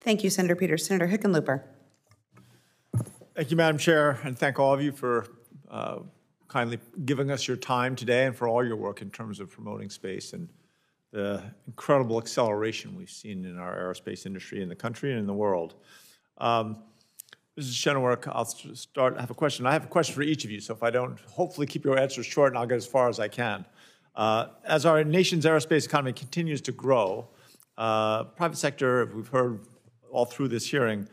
Thank you, Senator Peters. Senator Hickenlooper. Thank you, Madam Chair, and thank all of you for kindly giving us your time today and for all your work in terms of promoting space and the incredible acceleration we've seen in our aerospace industry in the country and in the world. Mrs. Hickenlooper, I'll start. I have a question. I have a question for each of you, so if I don't, hopefully keep your answers short and I'll get as far as I can. As our nation's aerospace economy continues to grow, private sector, we've heard all through this hearing,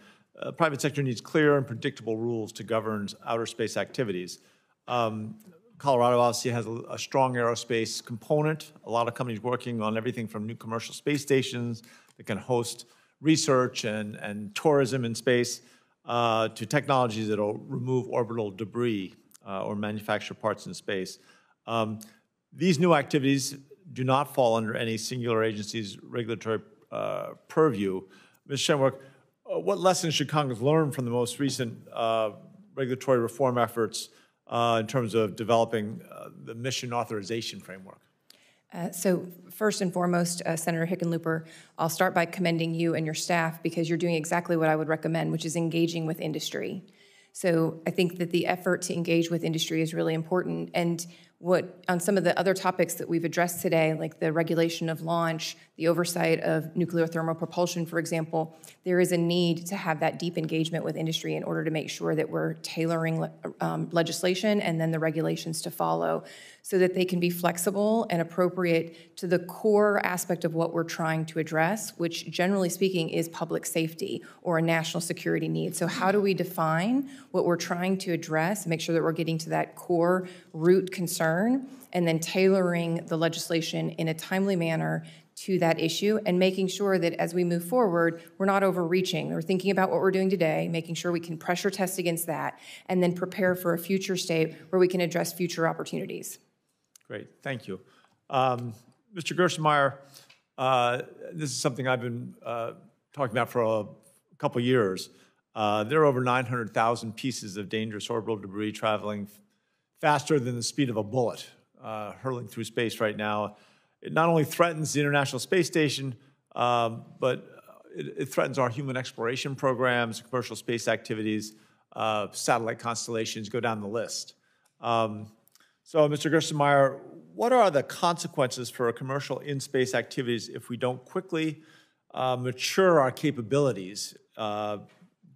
private sector needs clear and predictable rules to govern outer space activities. Colorado obviously has a strong aerospace component. A lot of companies working on everything from new commercial space stations that can host research and tourism in space to technologies that will remove orbital debris or manufacture parts in space. These new activities do not fall under any singular agency's regulatory purview. Ms. Hickenlooper, what lessons should Congress learn from the most recent regulatory reform efforts in terms of developing the mission authorization framework? So first and foremost, Senator Hickenlooper, I'll start by commending you and your staff because you're doing exactly what I would recommend, which is engaging with industry. So I think that the effort to engage with industry is really important. And on some of the other topics that we've addressed today, like the regulation of launch, the oversight of nuclear thermal propulsion, for example, there is a need to have that deep engagement with industry in order to make sure that we're tailoring legislation and then the regulations to follow so that they can be flexible and appropriate to the core aspect of what we're trying to address, which generally speaking is public safety or a national security need. So how do we define what we're trying to address, make sure that we're getting to that core root concern, and then tailoring the legislation in a timely manner to that issue and making sure that as we move forward, we're not overreaching. We're thinking about what we're doing today, making sure we can pressure test against that, and then prepare for a future state where we can address future opportunities. Great, thank you. Mr. Gerstenmaier, this is something I've been talking about for a couple years. There are over 900,000 pieces of dangerous orbital debris traveling faster than the speed of a bullet, hurling through space right now. It not only threatens the International Space Station, but it threatens our human exploration programs, commercial space activities, satellite constellations, go down the list. So, Mr. Gerstenmaier, what are the consequences for commercial in-space activities if we don't quickly mature our capabilities to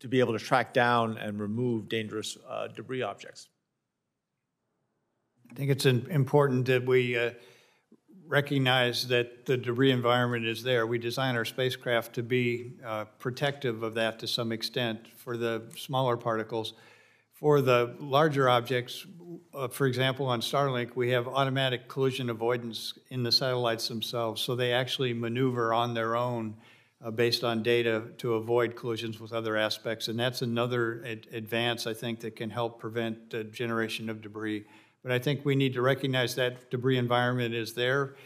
be able to track down and remove dangerous debris objects? I think it's important that we recognize that the debris environment is there. We design our spacecraft to be protective of that to some extent for the smaller particles. For the larger objects, for example, on Starlink, we have automatic collision avoidance in the satellites themselves, so they actually maneuver on their own based on data to avoid collisions with other aspects, and that's another advance, I think, that can help prevent the generation of debris. But I think we need to recognize that debris environment is there.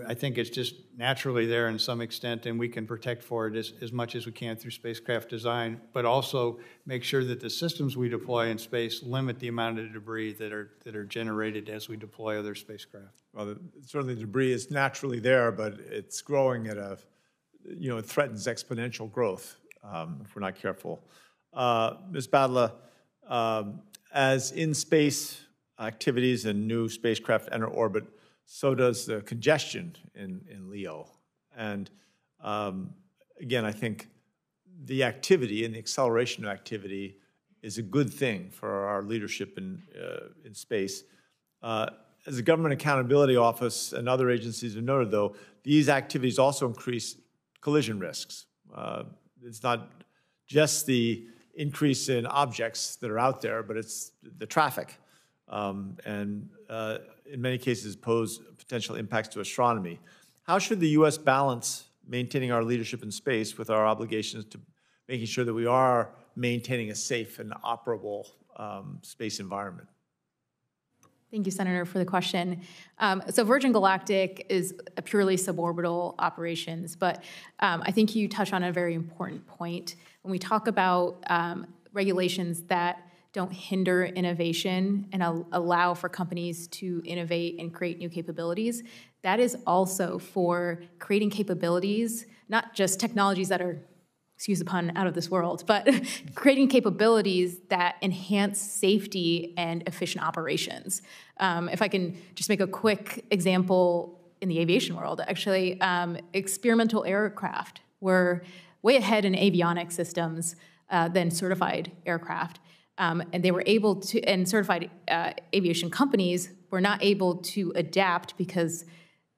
I think it's just naturally there in some extent, and we can protect for it as much as we can through spacecraft design, but also make sure that the systems we deploy in space limit the amount of debris that are generated as we deploy other spacecraft. Well, certainly debris is naturally there, but it's growing at a, it threatens exponential growth if we're not careful. Ms. Badla, as in-space activities and new spacecraft enter orbit, so does the congestion in LEO. And again, I think the activity and the acceleration of activity is a good thing for our leadership in space. As the Government Accountability Office and other agencies have noted, though, these activities also increase collision risks. It's not just the increase in objects that are out there, but it's the traffic. And in many cases pose potential impacts to astronomy. How should the U.S. balance maintaining our leadership in space with our obligations to making sure that we are maintaining a safe and operable space environment? Thank you, Senator, for the question. So Virgin Galactic is a purely suborbital operations, but I think you touch on a very important point. When we talk about regulations that don't hinder innovation and allow for companies to innovate and create new capabilities, that is also for creating capabilities, not just technologies that are excuse the pun, out of this world, but creating capabilities that enhance safety and efficient operations. If I can just make a quick example in the aviation world, actually, experimental aircraft were way ahead in avionics systems than certified aircraft. And they were able to, and certified aviation companies were not able to adapt because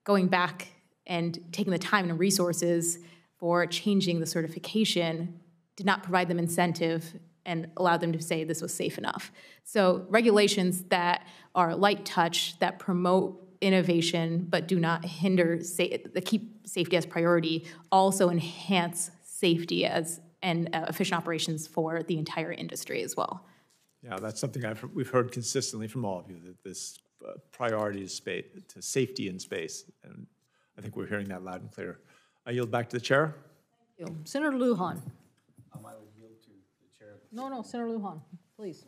going back and taking the time and resources for changing the certification did not provide them incentive and allowed them to say this was safe enough. So regulations that are light touch, that promote innovation but do not hinder, that keep safety as priority, also enhance safety and efficient operations for the entire industry as well. Yeah, that's something we've heard consistently from all of you, that this priority is to safety in space. And I think we're hearing that loud and clear. I yield back to the chair. Thank you. Senator Lujan. I would yield to the chair. No, Senator Lujan, please.